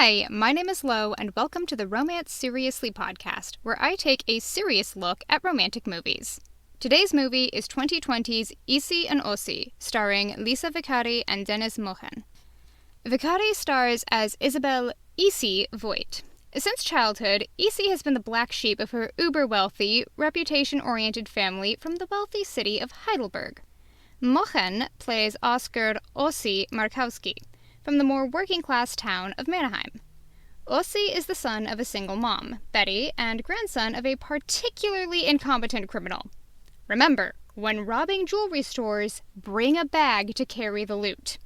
Hi, my name is Lo, and welcome to the Romance Seriously podcast, where I take a serious look at romantic movies. Today's movie is 2020's Isi Ossi, starring Lisa Vicari and Dennis Mochen. Vicari stars as Isabel Isi Voigt. Since childhood, Isi has been the black sheep of her uber-wealthy, reputation-oriented family from the wealthy city of Heidelberg. Mochen plays Oscar Ossi Markowski, from the more working-class town of Mannheim. Ossi is the son of a single mom, Betty, and grandson of a particularly incompetent criminal. Remember, when robbing jewelry stores, bring a bag to carry the loot.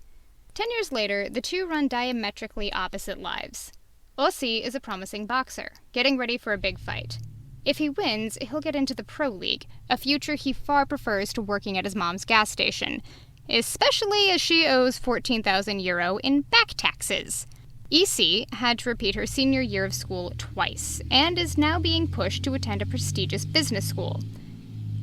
10 years later, the two run diametrically opposite lives. Ossi is a promising boxer, getting ready for a big fight. If he wins, he'll get into the Pro League, a future he far prefers to working at his mom's gas station, especially as she owes €14,000 in back taxes. Isi had to repeat her senior year of school twice, and is now being pushed to attend a prestigious business school.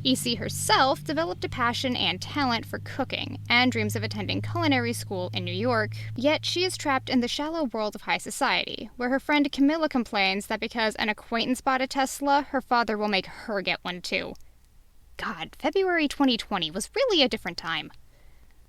Isi herself developed a passion and talent for cooking, and dreams of attending culinary school in New York, yet she is trapped in the shallow world of high society, where her friend Camilla complains that because an acquaintance bought a Tesla, her father will make her get one too. God, February 2020 was really a different time.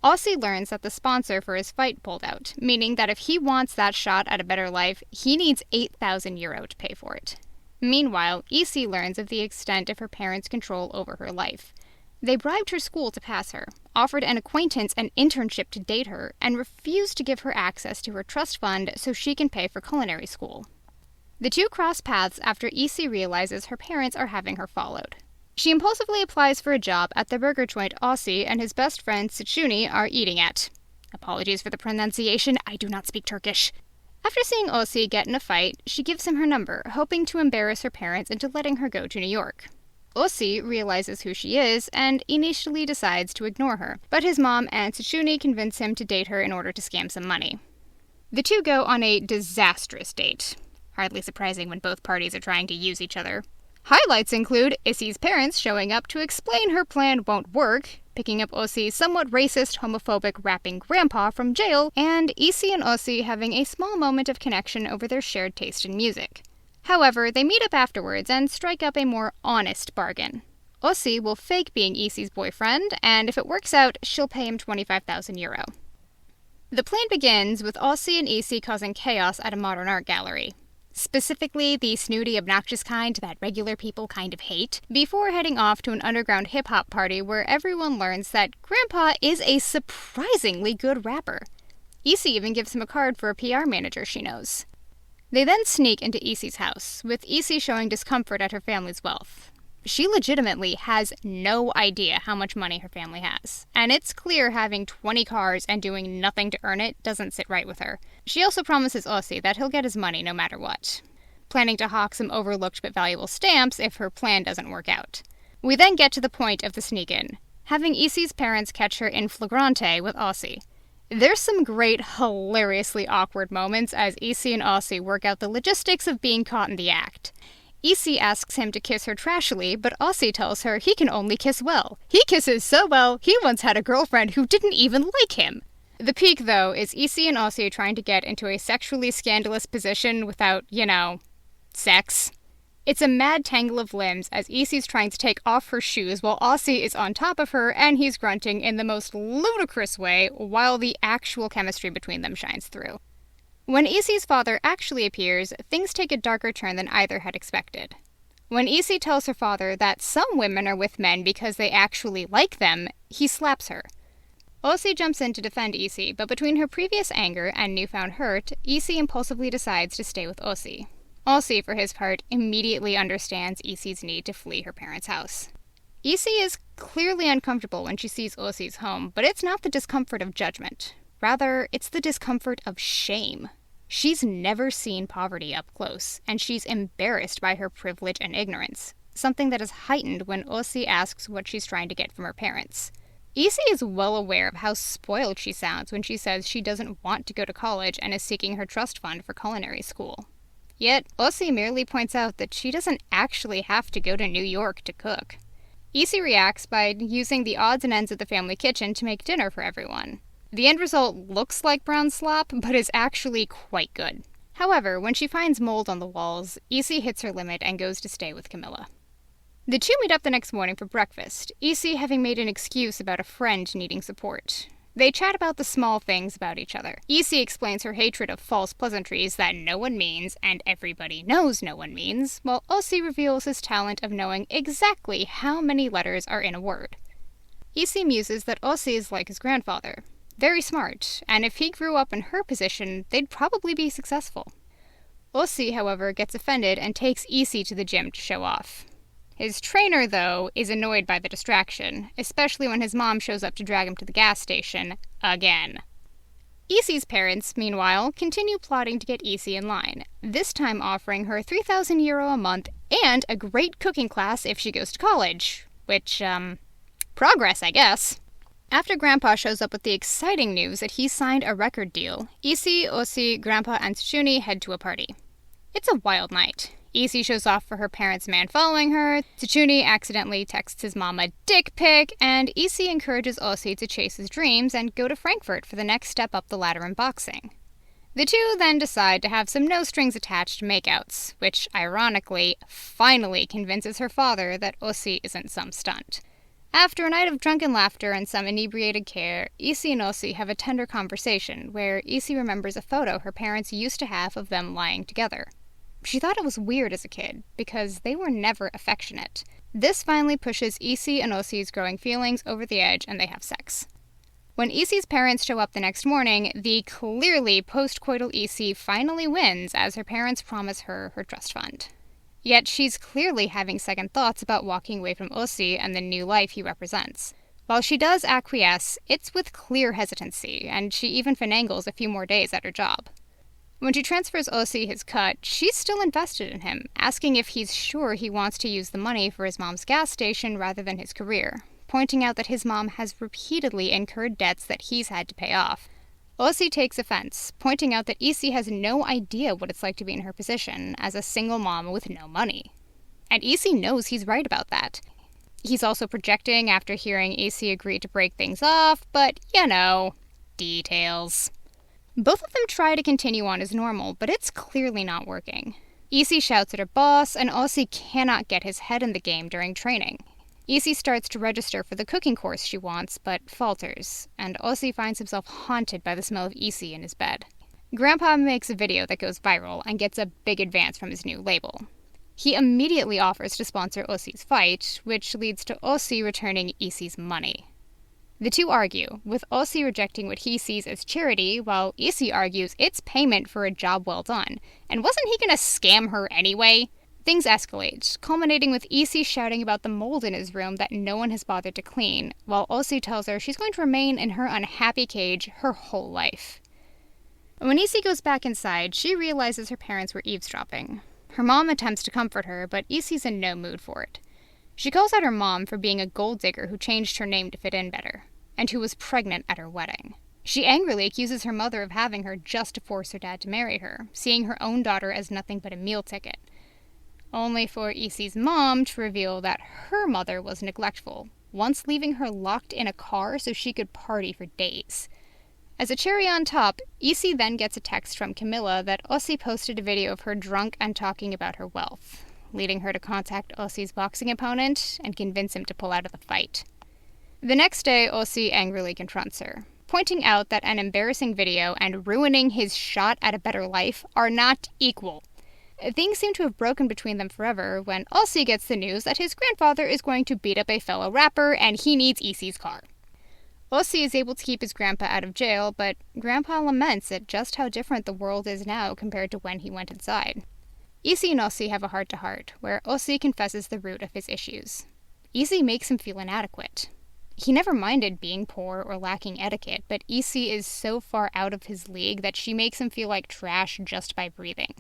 Ossi learns that the sponsor for his fight pulled out, meaning that if he wants that shot at a better life, he needs €8,000 to pay for it. Meanwhile, Isi learns of the extent of her parents' control over her life. They bribed her school to pass her, offered an acquaintance an internship to date her, and refused to give her access to her trust fund so she can pay for culinary school. The two cross paths after Isi realizes her parents are having her followed. She impulsively applies for a job at the burger joint Ossi and his best friend Sichuni are eating at. Apologies for the pronunciation, I do not speak Turkish. After seeing Ossi get in a fight, she gives him her number, hoping to embarrass her parents into letting her go to New York. Ossi realizes who she is and initially decides to ignore her, but his mom and Sichuni convince him to date her in order to scam some money. The two go on a disastrous date. Hardly surprising when both parties are trying to use each other. Highlights include Isi's parents showing up to explain her plan won't work, picking up Ossi's somewhat racist, homophobic rapping grandpa from jail, and Isi and Ossi having a small moment of connection over their shared taste in music. However, they meet up afterwards and strike up a more honest bargain. Ossi will fake being Isi's boyfriend, and if it works out, she'll pay him €25,000. The plan begins with Ossi and Isi causing chaos at a modern art gallery. Specifically the snooty, obnoxious kind that regular people kind of hate, before heading off to an underground hip-hop party where everyone learns that Grandpa is a surprisingly good rapper. Isi even gives him a card for a PR manager she knows. They then sneak into Isi's house, with Isi showing discomfort at her family's wealth. She legitimately has no idea how much money her family has, and it's clear having 20 cars and doing nothing to earn it doesn't sit right with her. She also promises Ossi that he'll get his money no matter what, planning to hawk some overlooked but valuable stamps if her plan doesn't work out. We then get to the point of the sneak-in, having Isi's parents catch her in flagrante with Ossi. There's some great, hilariously awkward moments as Isi and Ossi work out the logistics of being caught in the act. Isi asks him to kiss her trashily, but Ossi tells her he can only kiss well. He kisses so well, he once had a girlfriend who didn't even like him. The peak, though, is Isi and Ossi trying to get into a sexually scandalous position without, sex. It's a mad tangle of limbs as Isi's trying to take off her shoes while Ossi is on top of her and he's grunting in the most ludicrous way while the actual chemistry between them shines through. When Isi's father actually appears, things take a darker turn than either had expected. When Isi tells her father that some women are with men because they actually like them, he slaps her. Ossi jumps in to defend Isi, but between her previous anger and newfound hurt, Isi impulsively decides to stay with Ossi. Ossi, for his part, immediately understands Isi's need to flee her parents' house. Isi is clearly uncomfortable when she sees Ossi's home, but it's not the discomfort of judgment. Rather, it's the discomfort of shame. She's never seen poverty up close, and she's embarrassed by her privilege and ignorance, something that is heightened when Ossi asks what she's trying to get from her parents. Isi is well aware of how spoiled she sounds when she says she doesn't want to go to college and is seeking her trust fund for culinary school. Yet, Ossi merely points out that she doesn't actually have to go to New York to cook. Isi reacts by using the odds and ends of the family kitchen to make dinner for everyone. The end result looks like brown slop, but is actually quite good. However, when she finds mold on the walls, Isi hits her limit and goes to stay with Camilla. The two meet up the next morning for breakfast, Isi having made an excuse about a friend needing support. They chat about the small things about each other. Isi explains her hatred of false pleasantries that no one means and everybody knows no one means, while Ossi reveals his talent of knowing exactly how many letters are in a word. Isi muses that Ossi is like his grandfather. Very smart, and if he grew up in her position, they'd probably be successful. Ossi, however, gets offended and takes Isi to the gym to show off. His trainer, though, is annoyed by the distraction, especially when his mom shows up to drag him to the gas station again. Isi's parents, meanwhile, continue plotting to get Isi in line, this time offering her €3,000 a month and a great cooking class if she goes to college. Which, progress, I guess. After Grandpa shows up with the exciting news that he's signed a record deal, Isi, Ossi, Grandpa, and Tsuchuni head to a party. It's a wild night. Isi shows off for her parents' man following her, Tsuchuni accidentally texts his mom a dick pic, and Isi encourages Ossi to chase his dreams and go to Frankfurt for the next step up the ladder in boxing. The two then decide to have some no-strings-attached makeouts, which, ironically, finally convinces her father that Ossi isn't some stunt. After a night of drunken laughter and some inebriated care, Isi and Ossi have a tender conversation where Isi remembers a photo her parents used to have of them lying together. She thought it was weird as a kid, because they were never affectionate. This finally pushes Isi and Ossi's growing feelings over the edge and they have sex. When Isi's parents show up the next morning, the clearly post-coital Isi finally wins as her parents promise her trust fund. Yet she's clearly having second thoughts about walking away from Ossi and the new life he represents. While she does acquiesce, it's with clear hesitancy, and she even finagles a few more days at her job. When she transfers Ossi his cut, she's still invested in him, asking if he's sure he wants to use the money for his mom's gas station rather than his career, pointing out that his mom has repeatedly incurred debts that he's had to pay off. Ossi takes offense, pointing out that Isi has no idea what it's like to be in her position as a single mom with no money. And Isi knows he's right about that. He's also projecting after hearing Isi agree to break things off, but, details. Both of them try to continue on as normal, but it's clearly not working. Isi shouts at her boss, and Ossi cannot get his head in the game during training. Isi starts to register for the cooking course she wants, but falters, and Ossi finds himself haunted by the smell of Isi in his bed. Grandpa makes a video that goes viral and gets a big advance from his new label. He immediately offers to sponsor Ossi's fight, which leads to Ossi returning Isi's money. The two argue, with Ossi rejecting what he sees as charity, while Isi argues it's payment for a job well done, and wasn't he gonna scam her anyway? Things escalate, culminating with Isi shouting about the mold in his room that no one has bothered to clean, while Ossi tells her she's going to remain in her unhappy cage her whole life. When Isi goes back inside, she realizes her parents were eavesdropping. Her mom attempts to comfort her, but Isi's in no mood for it. She calls out her mom for being a gold digger who changed her name to fit in better, and who was pregnant at her wedding. She angrily accuses her mother of having her just to force her dad to marry her, seeing her own daughter as nothing but a meal ticket. Only for Isi's mom to reveal that her mother was neglectful, once leaving her locked in a car so she could party for days. As a cherry on top, Isi then gets a text from Camilla that Ossi posted a video of her drunk and talking about her wealth, leading her to contact Ossi's boxing opponent and convince him to pull out of the fight. The next day, Ossi angrily confronts her, pointing out that an embarrassing video and ruining his shot at a better life are not equal. Things seem to have broken between them forever when Ossi gets the news that his grandfather is going to beat up a fellow rapper and he needs Isi's car. Ossi is able to keep his grandpa out of jail, but Grandpa laments at just how different the world is now compared to when he went inside. Isi and Ossi have a heart-to-heart, where Ossi confesses the root of his issues. Isi makes him feel inadequate. He never minded being poor or lacking etiquette, but Isi is so far out of his league that she makes him feel like trash just by breathing.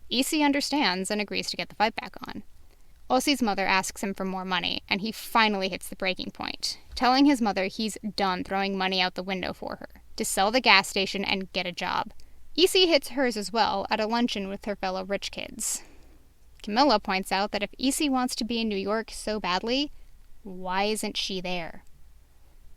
Isi understands and agrees to get the fight back on. Ossi's mother asks him for more money, and he finally hits the breaking point, telling his mother he's done throwing money out the window for her, to sell the gas station and get a job. Isi hits hers as well at a luncheon with her fellow rich kids. Camilla points out that if Isi wants to be in New York so badly, why isn't she there?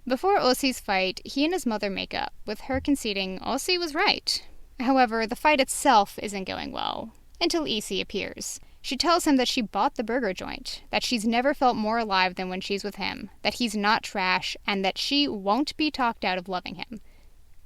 Before Ossi's fight, he and his mother make up, with her conceding Ossi was right. However, the fight itself isn't going well, until Isi appears. She tells him that she bought the burger joint, that she's never felt more alive than when she's with him, that he's not trash, and that she won't be talked out of loving him.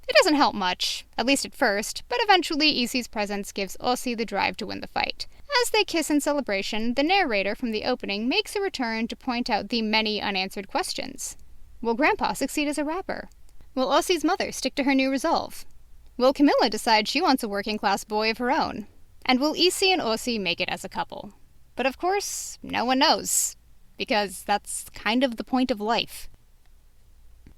It doesn't help much, at least at first, but eventually Isi's presence gives Ossi the drive to win the fight. As they kiss in celebration, the narrator from the opening makes a return to point out the many unanswered questions. Will Grandpa succeed as a rapper? Will Ossi's mother stick to her new resolve? Will Camilla decide she wants a working-class boy of her own? And will Isi and Ossi make it as a couple? But of course, no one knows, because that's kind of the point of life.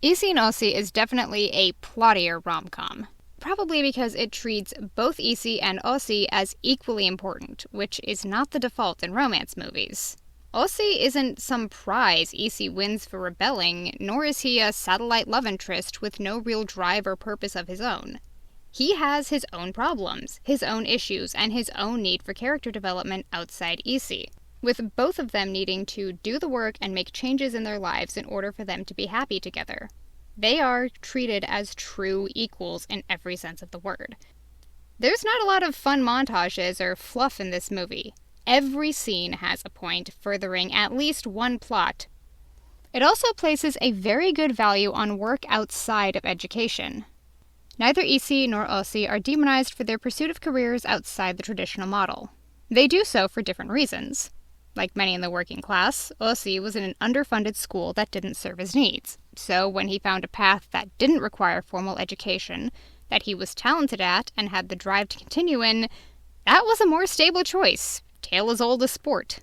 Isi and Ossi is definitely a plottier rom-com, probably because it treats both Isi and Ossi as equally important, which is not the default in romance movies. Ossi isn't some prize Isi wins for rebelling, nor is he a satellite love interest with no real drive or purpose of his own. He has his own problems, his own issues, and his own need for character development outside Isi, with both of them needing to do the work and make changes in their lives in order for them to be happy together. They are treated as true equals in every sense of the word. There's not a lot of fun montages or fluff in this movie. Every scene has a point furthering at least one plot. It also places a very good value on work outside of education. Neither Isi nor Ossi are demonized for their pursuit of careers outside the traditional model. They do so for different reasons. Like many in the working class, Ossi was in an underfunded school that didn't serve his needs. So when he found a path that didn't require formal education, that he was talented at and had the drive to continue in, that was a more stable choice, tale as old as sport.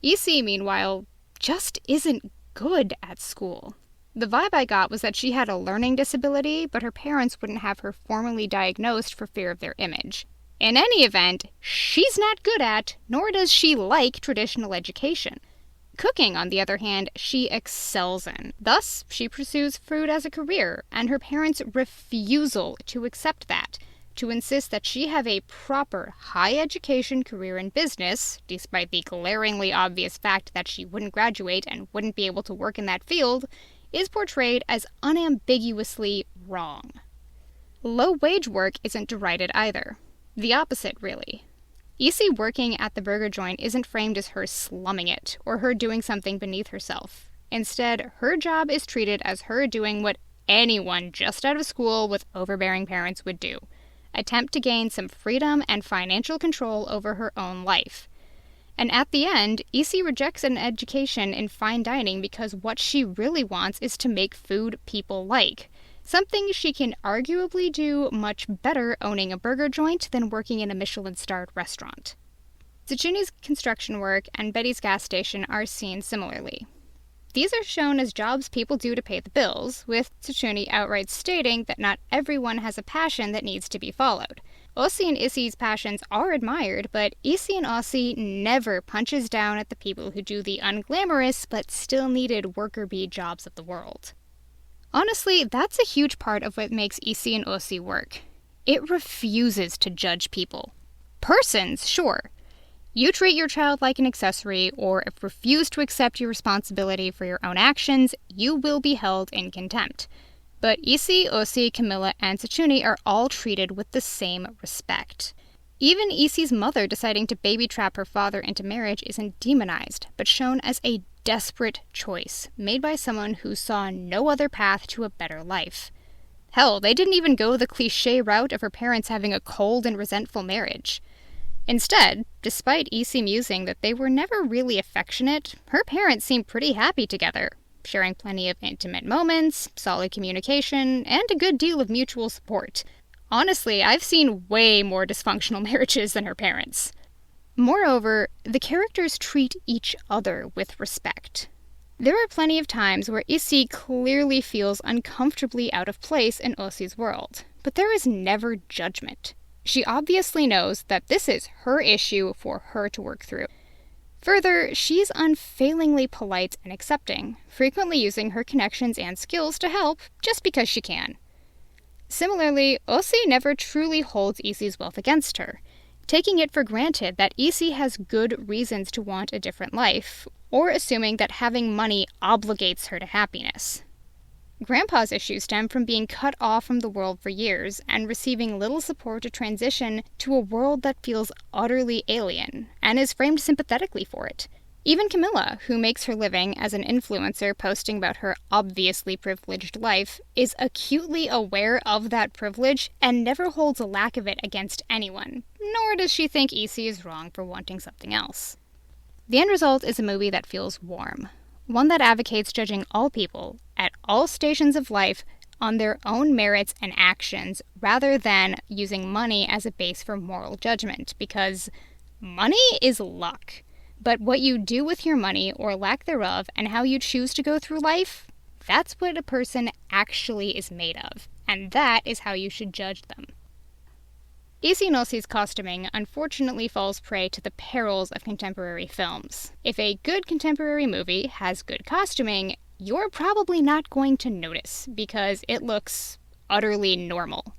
Isi, meanwhile, just isn't good at school. The vibe I got was that she had a learning disability, but her parents wouldn't have her formally diagnosed for fear of their image. In any event, she's not good at, nor does she like, traditional education. Cooking, on the other hand, she excels in. Thus, she pursues food as a career, and her parents' refusal to accept that, to insist that she have a proper, high-education career in business, despite the glaringly obvious fact that she wouldn't graduate and wouldn't be able to work in that field, is portrayed as unambiguously wrong. Low-wage work isn't derided either. The opposite, really. Isi working at the burger joint isn't framed as her slumming it, or her doing something beneath herself. Instead, her job is treated as her doing what anyone just out of school with overbearing parents would do. Attempt to gain some freedom and financial control over her own life. And at the end, Isi rejects an education in fine dining because what she really wants is to make food people like. Something she can arguably do much better owning a burger joint than working in a Michelin-starred restaurant. Tsuchuni's construction work and Betty's gas station are seen similarly. These are shown as jobs people do to pay the bills, with Tsuchuni outright stating that not everyone has a passion that needs to be followed. Ossi and Isi's passions are admired, but Isi and Ossi never punches down at the people who do the unglamorous but still needed worker bee jobs of the world. Honestly, that's a huge part of what makes Isi and Ossi work. It refuses to judge people. Persons, sure. You treat your child like an accessory, or if refuse to accept your responsibility for your own actions, you will be held in contempt. But Isi, Ossi, Camilla, and Tsuchuni are all treated with the same respect. Even Isi's mother deciding to baby trap her father into marriage isn't demonized, but shown as a desperate choice made by someone who saw no other path to a better life. Hell, they didn't even go the cliché route of her parents having a cold and resentful marriage. Instead, despite Isi musing that they were never really affectionate, her parents seemed pretty happy together, sharing plenty of intimate moments, solid communication, and a good deal of mutual support. Honestly, I've seen way more dysfunctional marriages than her parents. Moreover, the characters treat each other with respect. There are plenty of times where Isi clearly feels uncomfortably out of place in Ossi's world, but there is never judgment. She obviously knows that this is her issue for her to work through. Further, she's unfailingly polite and accepting, frequently using her connections and skills to help just because she can. Similarly, Ossi never truly holds Isi's wealth against her, taking it for granted that Isi has good reasons to want a different life, or assuming that having money obligates her to happiness. Grandpa's issues stem from being cut off from the world for years and receiving little support to transition to a world that feels utterly alien and is framed sympathetically for it. Even Camilla, who makes her living as an influencer posting about her obviously privileged life, is acutely aware of that privilege and never holds a lack of it against anyone, nor does she think Isi is wrong for wanting something else. The end result is a movie that feels warm, one that advocates judging all people, at all stations of life, on their own merits and actions, rather than using money as a base for moral judgment, because money is luck. But what you do with your money, or lack thereof, and how you choose to go through life, that's what a person actually is made of, and that is how you should judge them. Isi Ossi's costuming unfortunately falls prey to the perils of contemporary films. If a good contemporary movie has good costuming, you're probably not going to notice, because it looks utterly normal.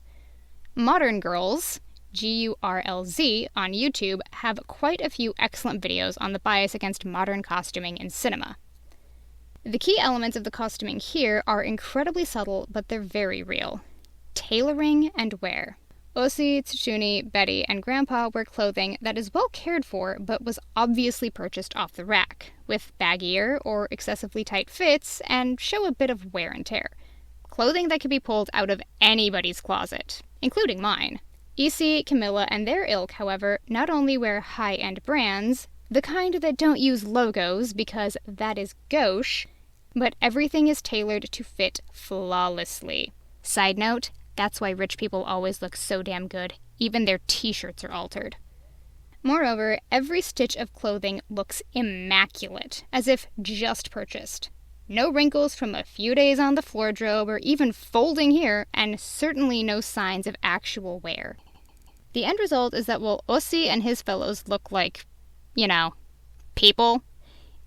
Modern Girls, GURLZ, on YouTube have quite a few excellent videos on the bias against modern costuming in cinema. The key elements of the costuming here are incredibly subtle, but they're very real. Tailoring and wear. Ossi, Tsuchuni, Betty, and Grandpa wear clothing that is well cared for but was obviously purchased off the rack, with baggier or excessively tight fits and show a bit of wear and tear. Clothing that could be pulled out of anybody's closet, including mine. Isi, Camilla, and their ilk, however, not only wear high-end brands, the kind that don't use logos because that is gauche, but everything is tailored to fit flawlessly. Side note, that's why rich people always look so damn good. Even their t-shirts are altered. Moreover, every stitch of clothing looks immaculate, as if just purchased. No wrinkles from a few days on the wardrobe or even folding here, and certainly no signs of actual wear. The end result is that while Ossi and his fellows look like, people,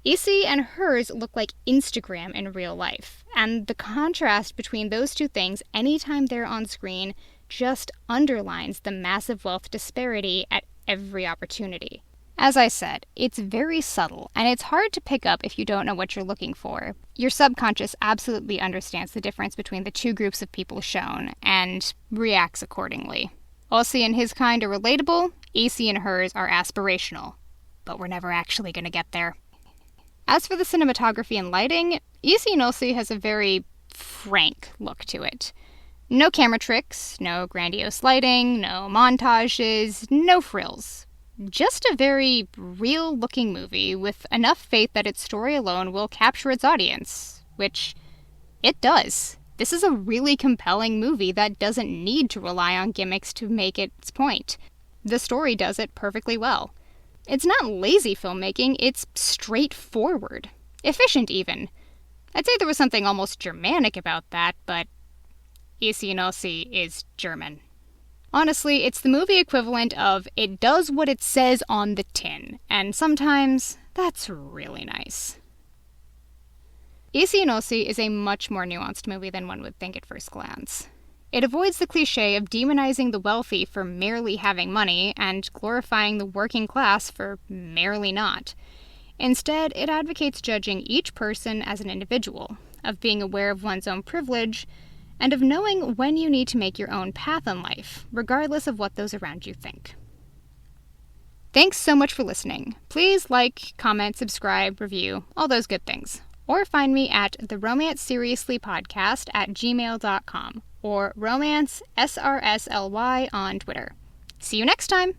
Isi and hers look like Instagram in real life, and the contrast between those two things anytime they're on screen just underlines the massive wealth disparity at every opportunity. As I said, it's very subtle, and it's hard to pick up if you don't know what you're looking for. Your subconscious absolutely understands the difference between the two groups of people shown, and reacts accordingly. Ossi and his kind are relatable, Isi and hers are aspirational. But we're never actually going to get there. As for the cinematography and lighting, Isi Ossi has a very frank look to it. No camera tricks, no grandiose lighting, no montages, no frills. Just a very real-looking movie with enough faith that its story alone will capture its audience, which it does. This is a really compelling movie that doesn't need to rely on gimmicks to make its point. The story does it perfectly well. It's not lazy filmmaking, it's straightforward. Efficient, even. I'd say there was something almost Germanic about that, but Isi Ossi is German. Honestly, it's the movie equivalent of it does what it says on the tin, and sometimes that's really nice. Isi Ossi is a much more nuanced movie than one would think at first glance. It avoids the cliché of demonizing the wealthy for merely having money and glorifying the working class for merely not. Instead, it advocates judging each person as an individual, of being aware of one's own privilege, and of knowing when you need to make your own path in life, regardless of what those around you think. Thanks so much for listening. Please like, comment, subscribe, review, all those good things. Or find me at the Romance Seriously Podcast at gmail.com or Romance SRSLY on Twitter. See you next time!